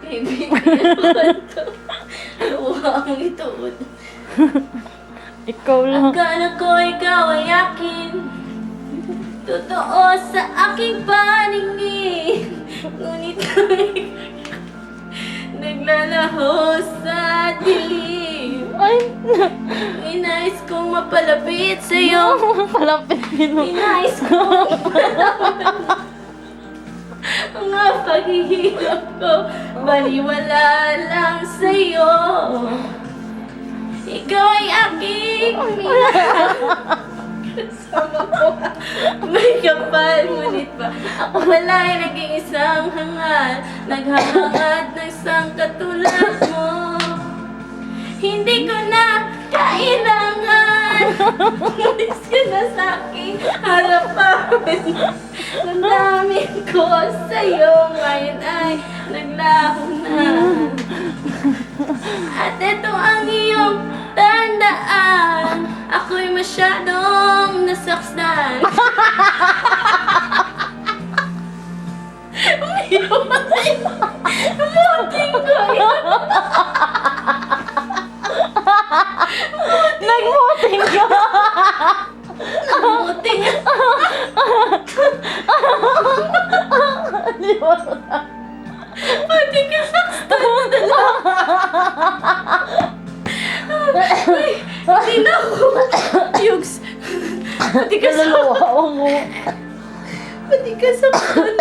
Bibigyan ko. Luha ang ituod. Ikaw lang. Akala ko ikaw ay akin. Totoo sa aking paningin. Ngunit ay naglalaho sa dilim. Ay, Inais kong mapalapit sa'yo. palapit mo. Inais kong mga paghihirap ko, baliwala lang sa'yo. Ikaw ay aking kasama ko. May kapal, ngunit ba ako pala ay naging isang hangal, naghahangad ng isang katulad mo. Hindi ko na kailangan. Umalis ka na sa aking harapan. Nandamit ko sa'yo, ngayon ay naglaho na. At ito ang iyong tandaan, ako'y masyadong nasaktan. Umuting ko yun. Nagmuting ka. Umuting. Di ba? Pati ka saktan mo dalawa. Hindi na ako. Yugs. Pati ka saktan. Naluluha mo. Pati ka saktan.